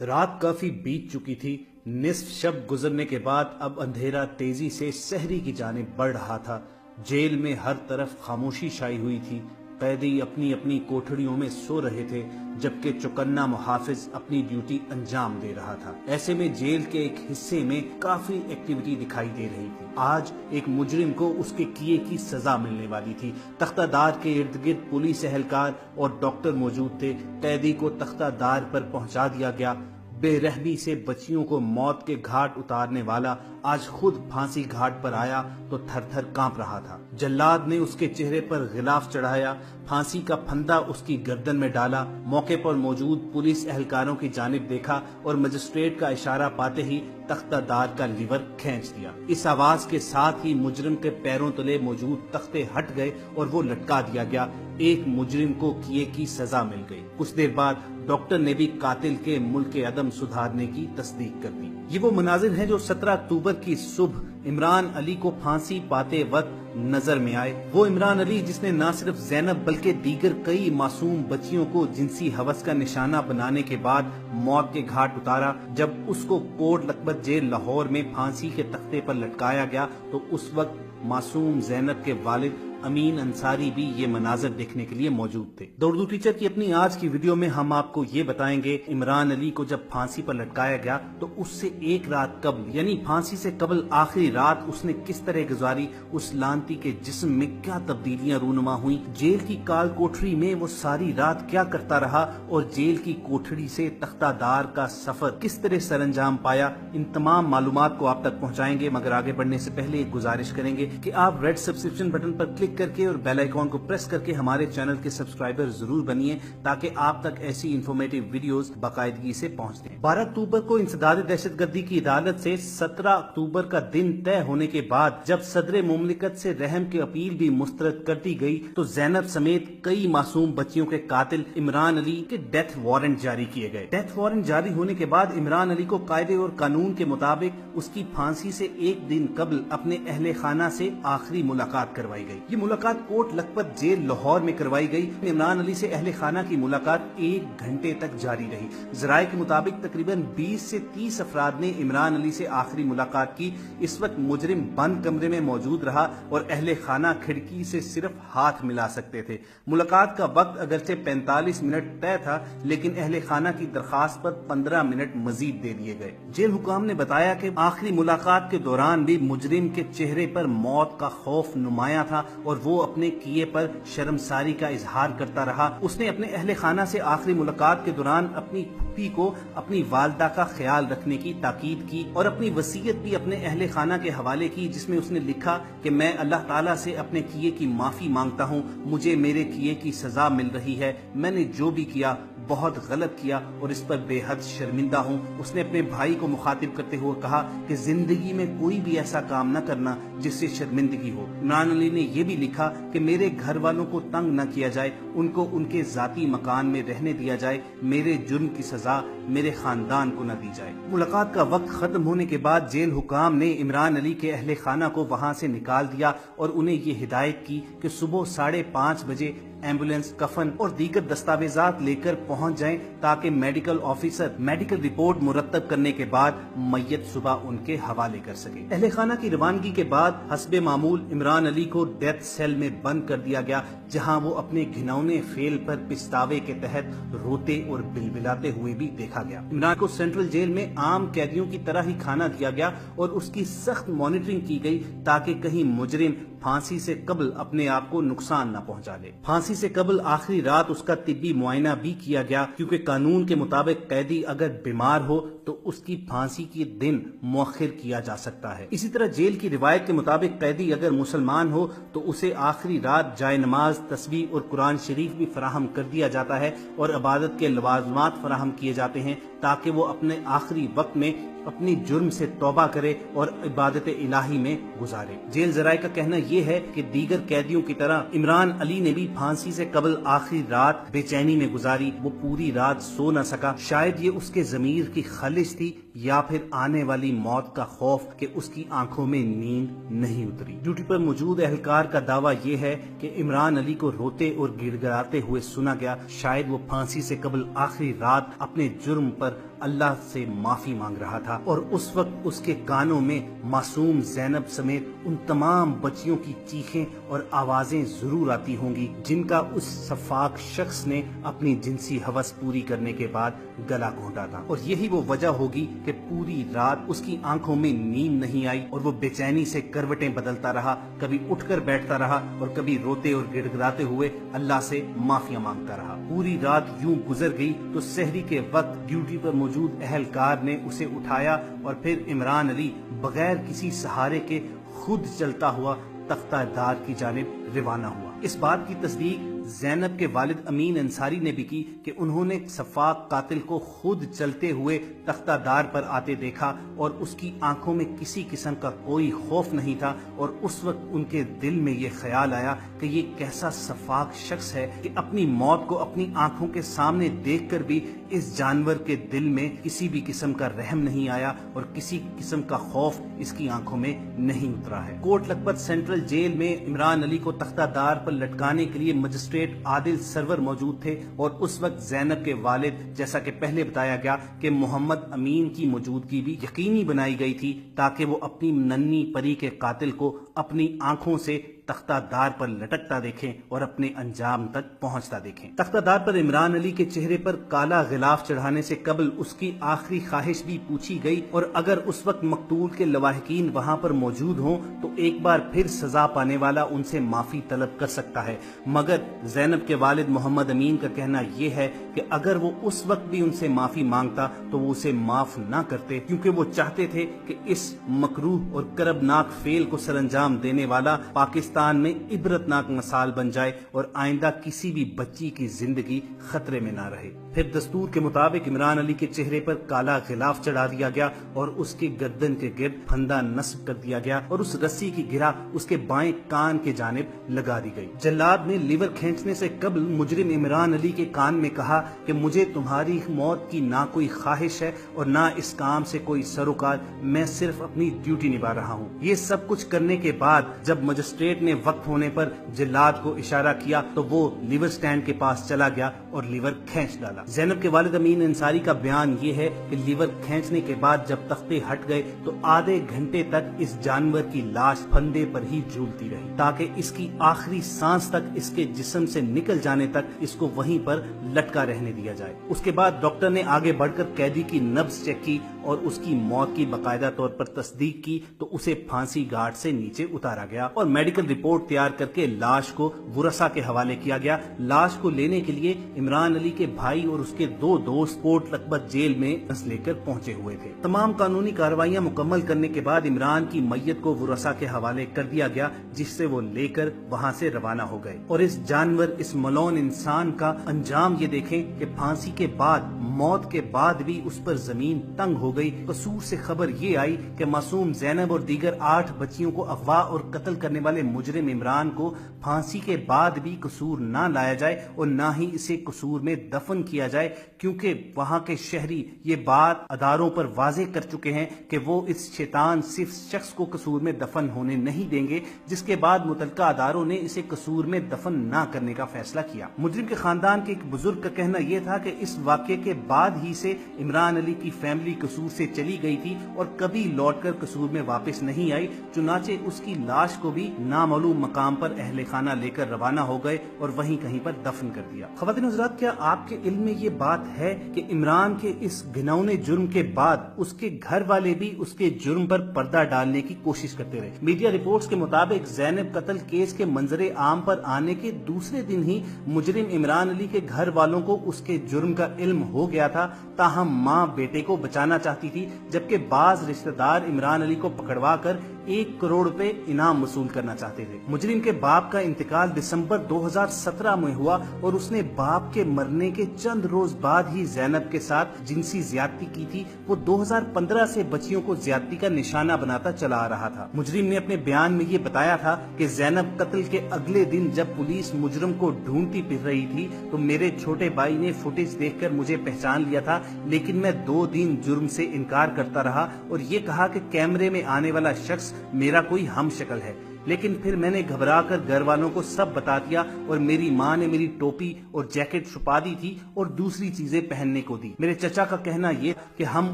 رات کافی بیت چکی تھی۔ نصف شب گزرنے کے بعد اب اندھیرا تیزی سے سحری کی جانب بڑھ رہا تھا۔ جیل میں ہر طرف خاموشی چھائی ہوئی تھی۔ قیدی اپنی اپنی کوٹھڑیوں میں سو رہے تھے، جبکہ چوکنا محافظ اپنی ڈیوٹی انجام دے رہا تھا۔ ایسے میں جیل کے ایک حصے میں کافی ایکٹیویٹی دکھائی دے رہی تھی۔ آج ایک مجرم کو اس کے کیے کی سزا ملنے والی تھی۔ تختہ دار کے ارد گرد پولیس اہلکار اور ڈاکٹر موجود تھے۔ قیدی کو تختہ دار پر پہنچا دیا گیا۔ بے رحمی سے بچیوں کو موت کے گھاٹ اتارنے والا آج خود پھانسی گھاٹ پر آیا تو تھر تھر کانپ رہا تھا۔ جلاد نے اس کے چہرے پر غلاف چڑھایا، پھانسی کا پھندا اس کی گردن میں ڈالا۔ موقع پر موجود پولیس اہلکاروں کی جانب دیکھا اور مجسٹریٹ کا اشارہ پاتے ہی تختہ دار کا لیور کھینچ دیا۔ اس آواز کے ساتھ ہی مجرم کے پیروں تلے موجود تختے ہٹ گئے اور وہ لٹکا دیا گیا۔ ایک مجرم کو کیے کی سزا مل گئی۔ کچھ دیر بعد ڈاکٹر نے بھی قاتل کے ملک عدم سدھارنے کی تصدیق کر دی۔ یہ وہ مناظر ہیں جو 17 اکتوبر کی صبح عمران علی کو پھانسی پاتے وقت نظر میں آئے۔ وہ عمران علی جس نے نہ صرف زینب بلکہ دیگر کئی معصوم بچیوں کو جنسی ہوس کا نشانہ بنانے کے بعد موت کے گھاٹ اتارا۔ جب اس کو کوٹ لکھپت جیل لاہور میں پھانسی کے تختے پر لٹکایا گیا تو اس وقت معصوم زینب کے والد امین انصاری بھی یہ مناظر دیکھنے کے لیے موجود تھے۔ دا اردو ٹیچر کی اپنی آج کی ویڈیو میں ہم آپ کو یہ بتائیں گے عمران علی کو جب پھانسی پر لٹکایا گیا تو اس سے ایک رات قبل یعنی پھانسی سے قبل آخری رات اس نے کس طرح گزاری، اس لانتی کے جسم میں کیا تبدیلیاں رونما ہوئیں، جیل کی کال کوٹھری میں وہ ساری رات کیا کرتا رہا اور جیل کی کوٹھڑی سے تختہ دار کا سفر کس طرح سر انجام پایا، ان تمام معلومات کو آپ تک پہنچائیں گے۔ مگر آگے بڑھنے سے پہلے ایک گزارش کریں گے کہ آپ ریڈ سبسکرپشن بٹن پر کلک کر کے اور بیل آئیکن کو پریس کر کے ہمارے چینل کے سبسکرائبر ضرور بنیے تاکہ آپ تک ایسی انفارمیٹیو ویڈیوز باقاعدگی سے پہنچتے ہیں۔ 12 اکتوبر کو انسداد دہشت گردی کی عدالت سے 17 اکتوبر کا دن طے ہونے کے بعد جب صدر مملکت سے رحم کی اپیل بھی مسترد کر دی گئی تو زینب سمیت کئی معصوم بچیوں کے قاتل عمران علی کے ڈیتھ وارنٹ جاری کیے گئے۔ ڈیتھ وارنٹ جاری ہونے کے بعد عمران علی کو قاعدے اور قانون کے مطابق اس کی پھانسی سے ایک دن قبل اپنے اہل خانہ سے آخری ملاقات کروائی گئی۔ یہ ملاقات کوٹ لکھپت جیل لاہور میں کروائی گئی۔ عمران علی سے اہل خانہ کی ملاقات 1 گھنٹے تک جاری رہی۔ ذرائع کے مطابق تقریباً 20 سے 30 افراد نے عمران علی سے آخری ملاقات کی۔ اس وقت مجرم بند کمرے میں موجود رہا اور اہل خانہ کھڑکی سے صرف ہاتھ ملا سکتے تھے۔ ملاقات کا وقت اگرچہ 45 منٹ طے تھا لیکن اہل خانہ کی درخواست پر 15 منٹ مزید دے دیے گئے۔ جیل حکام نے بتایا کہ آخری ملاقات کے دوران بھی مجرم کے چہرے پر موت کا خوف نمایاں تھا اور وہ اپنے کیے پر شرمساری کا اظہار کرتا رہا۔ اس نے اپنے اہل خانہ سے آخری ملاقات کے دوران اپنی پھوپھی کو اپنی والدہ کا خیال رکھنے کی تاکید کی اور اپنی وصیت بھی اپنے اہل خانہ کے حوالے کی، جس میں اس نے لکھا کہ میں اللہ تعالیٰ سے اپنے کیے کی معافی مانگتا ہوں، مجھے میرے کیے کی سزا مل رہی ہے، میں نے جو بھی کیا بہت غلط کیا اور اس پر بے حد شرمندہ ہوں۔ اس نے اپنے بھائی کو مخاطب کرتے ہوئے کہا کہ زندگی میں کوئی بھی ایسا کام نہ کرنا جس سے شرمندگی ہو۔ عمران علی نے یہ بھی لکھا کہ میرے گھر والوں کو تنگ نہ کیا جائے، ان کو ان کے ذاتی مکان میں رہنے دیا جائے، میرے جرم کی سزا میرے خاندان کو نہ دی جائے۔ ملاقات کا وقت ختم ہونے کے بعد جیل حکام نے عمران علی کے اہل خانہ کو وہاں سے نکال دیا اور انہیں یہ ہدایت کی کہ صبح 5:30 بجے ایمبولینس، کفن اور دیگر دستاویزات لے کر پہنچ جائیں تاکہ میڈیکل آفیسر میڈیکل رپورٹ مرتب کرنے کے بعد میت صبح ان کے حوالے کر سکے۔ اہل خانہ کی روانگی کے بعد حسب معمول عمران علی کو ڈیتھ سیل میں بند کر دیا گیا، جہاں وہ اپنے گھنونے فعل پر پچھتاوے کے تحت روتے اور بلبلاتے ہوئے بھی دیکھا گیا۔ عمران کو سینٹرل جیل میں عام قیدیوں کی طرح ہی کھانا دیا گیا اور اس کی سخت مانیٹرنگ کی گئی تاکہ کہیں مجرم پھانسی سے قبل اپنے آپ کو نقصان نہ پہنچا لے۔ پھانسی سے قبل آخری رات اس کا طبی معائنہ بھی کیا گیا، کیونکہ قانون کے مطابق قیدی اگر بیمار ہو تو اس کی پھانسی کے دن مؤخر کیا جا سکتا ہے۔ اسی طرح جیل کی روایت کے مطابق قیدی اگر مسلمان ہو تو اسے آخری رات جائے نماز، تسبیح اور قرآن شریف بھی فراہم کر دیا جاتا ہے اور عبادت کے لوازمات فراہم کیے جاتے ہیں تاکہ وہ اپنے آخری وقت میں اپنی جرم سے توبہ کرے اور عبادت الہی میں گزارے۔ جیل ذرائع کا کہنا یہ ہے کہ دیگر قیدیوں کی طرح عمران علی نے بھی پھانسی سے قبل آخری رات بے چینی میں گزاری۔ وہ پوری رات سو نہ سکا، شاید یہ اس کے ضمیر کی خلش تھی یا پھر آنے والی موت کا خوف کہ اس کی آنکھوں میں نیند نہیں اتری۔ ڈیوٹی پر موجود اہلکار کا دعویٰ یہ ہے کہ عمران علی کو روتے اور گڑ گڑاتے ہوئے سنا گیا۔ شاید وہ پھانسی سے قبل آخری رات اپنے جرم پر اللہ سے معافی مانگ رہا تھا، اور اس وقت اس کے کانوں میں معصوم زینب سمیت ان تمام بچیوں کی چیخیں اور آوازیں ضرور آتی ہوں گی جن کا اس شفاق شخص نے اپنی جنسی ہوس پوری کرنے کے بعد گلا گھونٹا تھا، اور یہی وہ وجہ ہوگی کہ پوری رات اس کی آنکھوں میں نیند نہیں آئی اور وہ بے چینی سے کروٹیں بدلتا رہا، کبھی اٹھ کر بیٹھتا رہا اور کبھی روتے اور گڑ گڑاتے ہوئے اللہ سے معافیاں مانگتا رہا۔ پوری رات یوں گزر گئی تو سحری کے وقت ڈیوٹی پر موجود اہلکار نے اسے اٹھایا اور پھر عمران علی بغیر کسی سہارے کے خود چلتا ہوا تختہ دار کی جانب روانہ ہوا۔ اس بات کی تصدیق زینب کے والد امین انصاری نے بھی کی کہ انہوں نے شفاق قاتل کو خود چلتے ہوئے تختہ دار پر آتے دیکھا اور اس کی آنکھوں میں کسی قسم کا کوئی خوف نہیں تھا، اور اس وقت ان کے دل میں یہ خیال آیا کہ یہ کیسا شفاق شخص ہے کہ اپنی موت کو اپنی آنکھوں کے سامنے دیکھ کر بھی اس جانور کے دل میں کسی بھی قسم کا رحم نہیں آیا اور کسی قسم کا خوف اس کی آنکھوں میں نہیں اترا ہے۔ کوٹ لکھپت سینٹرل جیل میں عمران علی کو تختہ دار پر لٹکانے کے لیے مجسٹریٹ عادل سرور موجود تھے، اور اس وقت زینب کے والد، جیسا کہ پہلے بتایا گیا کہ محمد امین کی موجودگی بھی یقینی بنائی گئی تھی تاکہ وہ اپنی ننھی پری کے قاتل کو اپنی آنکھوں سے تختہ دار پر لٹکتا دیکھیں اور اپنے انجام تک پہنچتا دیکھیں۔ تختہ دار پر عمران علی کے چہرے پر کالا غلاف چڑھانے سے قبل اس کی آخری خواہش بھی پوچھی گئی، اور اگر اس وقت مقتول کے لواحقین وہاں پر موجود ہوں تو ایک بار پھر سزا پانے والا ان سے معافی طلب کر سکتا ہے، مگر زینب کے والد محمد امین کا کہنا یہ ہے کہ اگر وہ اس وقت بھی ان سے معافی مانگتا تو وہ اسے معاف نہ کرتے، کیونکہ وہ چاہتے تھے کہ اس مکروہ اور کربناک فعل کو سر انجام دینے والا پاکستان میں عبرتناک مثال بن جائے اور آئندہ کسی بھی بچی کی زندگی خطرے میں نہ رہے۔ پھر دستور کے مطابق عمران علی کے چہرے پر کالا غلاف چڑھا دیا گیا اور اس کے گردن کے گرد پھندا نصب کر دیا گیا اور اس رسی کی گرہ اس کے بائیں کان کے جانب لگا دی گئی۔ جلاد نے لیور کھینچنے سے قبل مجرم عمران علی کے کان میں کہا کہ مجھے تمہاری موت کی نہ کوئی خواہش ہے اور نہ اس کام سے کوئی سروکار، میں صرف اپنی ڈیوٹی نبھا رہا ہوں۔ یہ سب کچھ کرنے کے بعد جب مجسٹریٹ نے وقت ہونے پر جلاد کو اشارہ کیا تو وہ لیور سٹینڈ کے پاس چلا گیا اور لیور کھینچ ڈالا۔ زینب کے والد امین انصاری کا بیان یہ ہے کہ لیور کھینچنے کے بعد جب تختے ہٹ گئے تو آدھے گھنٹے تک اس جانور کی لاش پھندے پر ہی جھولتی رہی تاکہ اس کی آخری سانس تک اس کے جسم سے نکل جانے تک اس کو وہیں پر لٹکا رہنے دیا جائے۔ اس کے بعد ڈاکٹر نے آگے بڑھ کر قیدی کی نبض چیک کی اور اس کی موت کی باقاعدہ طور پر تصدیق کی تو اسے پھانسی گھاٹ سے نیچے اتارا گیا اور میڈیکل رپورٹ تیار کر کے لاش کو ورثاء کے حوالے کیا گیا۔ لاش کو لینے کے لیے عمران علی کے بھائی اور اس کے 2 دوست کوٹ لکھپت جیل میں لے کر پہنچے ہوئے تھے۔ تمام قانونی کارروائیاں مکمل کرنے کے بعد عمران کی میت کو ورثاء کے حوالے کر دیا گیا، جس سے وہ لے کر وہاں سے روانہ ہو گئے۔ اور اس جانور، اس ملعون انسان کا انجام یہ دیکھیں کہ پھانسی کے بعد، موت کے بعد بھی اس پر زمین تنگ ہو گئی۔ قصور سے خبر یہ آئی کہ معصوم زینب اور دیگر 8 بچیوں کو اغوا اور قتل کرنے والے مجرم عمران کو پھانسی کے بعد بھی قصور نہ لایا جائے اور نہ ہی اسے قصور میں دفن کیا جائے، کیونکہ وہاں کے شہری یہ بات اداروں پر واضح کر چکے ہیں کہ وہ اس شیطان صرف شخص کو قصور میں دفن ہونے نہیں دیں گے، جس کے بعد متعلقہ اداروں نے اسے قصور میں دفن نہ کرنے کا فیصلہ کیا۔ مجرم کے خاندان کے ایک بزرگ کا کہنا یہ تھا کہ اس واقعے کے بعد ہی سے عمران علی کی فیملی قصور سے چلی گئی تھی اور کبھی لوٹ کر قصور میں واپس نہیں آئی، چنانچہ اس کی لاش کو بھی نامعلوم مقام پر اہل خانہ لے کر روانہ ہو گئے اور وہیں کہیں پر دفن کر دیا۔ خواتین حضرات، کیا آپ کے علم میں یہ بات ہے کہ عمران کے اس گھناؤنے جرم کے بعد اس کے گھر والے بھی اس کے جرم پر پردہ ڈالنے کی کوشش کرتے رہے؟ میڈیا رپورٹس کے مطابق زینب قتل کیس کے منظر عام پر آنے کے دوسرے دن ہی مجرم عمران علی کے گھر والوں کو اس کے جرم کا علم ہو گیا تھا، تاہم ماں بیٹے کو بچانا چاہتی تھی، جبکہ بعض رشتہ دار عمران علی کو پکڑوا کر 1 کروڑ روپے انعام وصول کرنا چاہتے کرتے تھے۔ مجرم کے باپ کا انتقال دسمبر 2017 میں ہوا اور اس نے باپ کے مرنے کے چند روز بعد ہی زینب کے ساتھ جنسی زیادتی کی تھی۔ وہ 2015 سے بچیوں کو زیادتی کا نشانہ بناتا چلا آ رہا تھا۔ مجرم نے اپنے بیان میں یہ بتایا تھا کہ زینب قتل کے اگلے دن جب پولیس مجرم کو ڈھونڈتی پھر رہی تھی تو میرے چھوٹے بھائی نے فوٹیج دیکھ کر مجھے پہچان لیا تھا، لیکن میں 2 دن جرم سے انکار کرتا رہا اور یہ کہا کہ کیمرے میں آنے والا شخص میرا کوئی ہم شکل ہے، لیکن پھر میں نے گھبرا کر گھر والوں کو سب بتا دیا اور میری ماں نے میری ٹوپی اور جیکٹ چھپا دی تھی اور دوسری چیزیں پہننے کو دی۔ میرے چچا کا کہنا یہ کہ ہم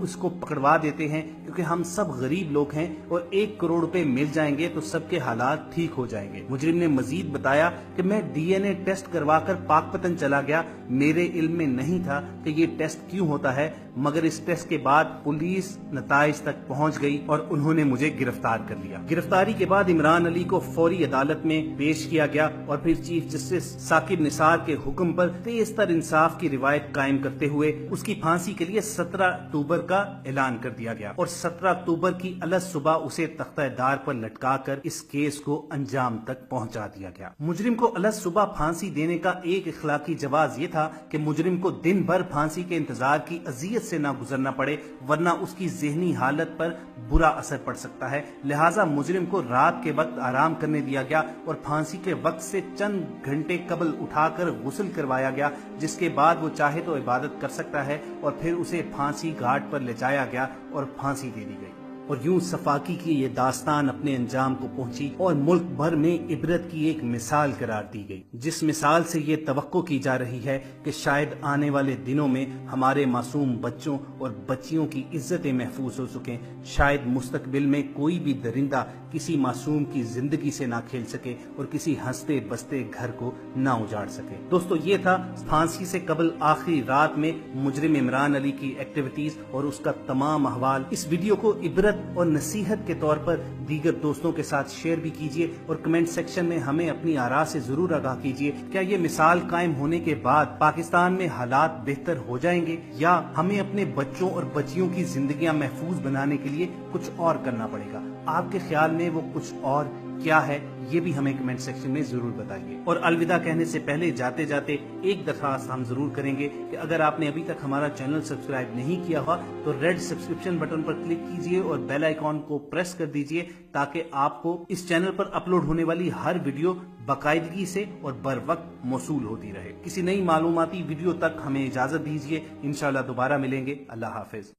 اس کو پکڑوا دیتے ہیں کیونکہ ہم سب غریب لوگ ہیں اور 1 کروڑ روپے مل جائیں گے تو سب کے حالات ٹھیک ہو جائیں گے۔ مجرم نے مزید بتایا کہ میں DNA ٹیسٹ کروا کر پاک پتن چلا گیا، میرے علم میں نہیں تھا کہ یہ ٹیسٹ کیوں ہوتا ہے، مگر اس ٹیسٹ کے بعد پولیس نتائج تک پہنچ گئی اور انہوں نے مجھے گرفتار کر لیا۔ گرفتاری کے بعد عمران علی کو فوری عدالت میں پیش کیا گیا اور پھر چیف جسٹس ثاقب نثار کے حکم پر تیز تر انصاف کی روایت قائم کرتے ہوئے اس کی پھانسی کے لیے 17 اکتوبر کا اعلان کر دیا گیا اور 17 اکتوبر کی الگ صبح اسے تختہ دار پر لٹکا کر اس کیس کو انجام تک پہنچا دیا گیا۔ مجرم کو الگ صبح پھانسی دینے کا ایک اخلاقی جواز یہ تھا کہ مجرم کو دن بھر پھانسی کے انتظار کی اذیت سے نہ گزرنا پڑے، ورنہ اس کی ذہنی حالت پر برا اثر پڑ سکتا ہے، لہٰذا مجرم کو رات کے وقت آرام کرنے دیا گیا اور پھانسی کے وقت سے چند گھنٹے قبل اٹھا کر غسل کروایا گیا، جس کے بعد وہ چاہے تو عبادت کر سکتا ہے، اور پھر اسے پھانسی گھاٹ پر لے جایا گیا اور پھانسی دے دی گئی۔ اور یوں صفاقی کی یہ داستان اپنے انجام کو پہنچی اور ملک بھر میں عبرت کی ایک مثال قرار دی گئی، جس مثال سے یہ توقع کی جا رہی ہے کہ شاید آنے والے دنوں میں ہمارے معصوم بچوں اور بچیوں کی عزتیں محفوظ ہو سکیں، شاید مستقبل میں کوئی بھی درندہ کسی معصوم کی زندگی سے نہ کھیل سکے اور کسی ہنستے بستے گھر کو نہ اجاڑ سکے۔ دوستو، یہ تھا پھانسی سے قبل آخری رات میں مجرم عمران علی کی ایکٹیویٹیز اور اس کا تمام احوال۔ اس ویڈیو کو عبرت اور نصیحت کے طور پر دیگر دوستوں کے ساتھ شیئر بھی کیجیے اور کمنٹ سیکشن میں ہمیں اپنی آراء سے ضرور آگاہ کیجیے۔ کیا یہ مثال قائم ہونے کے بعد پاکستان میں حالات بہتر ہو جائیں گے یا ہمیں اپنے بچوں اور بچیوں کی زندگیاں محفوظ بنانے کے لیے کچھ اور کرنا پڑے گا؟ آپ کے خیال میں وہ کچھ اور کیا ہے، یہ بھی ہمیں کمنٹ سیکشن میں ضرور بتائیے۔ اور الوداع کہنے سے پہلے جاتے جاتے ایک درخواست ہم ضرور کریں گے کہ اگر آپ نے ابھی تک ہمارا چینل سبسکرائب نہیں کیا ہوا تو ریڈ سبسکرپشن بٹن پر کلک کیجئے اور بیل آئیکن کو پریس کر دیجئے تاکہ آپ کو اس چینل پر اپلوڈ ہونے والی ہر ویڈیو باقاعدگی سے اور بر وقت موصول ہوتی رہے۔ کسی نئی معلوماتی ویڈیو تک ہمیں اجازت دیجئے، انشاءاللہ دوبارہ ملیں گے۔ اللہ حافظ۔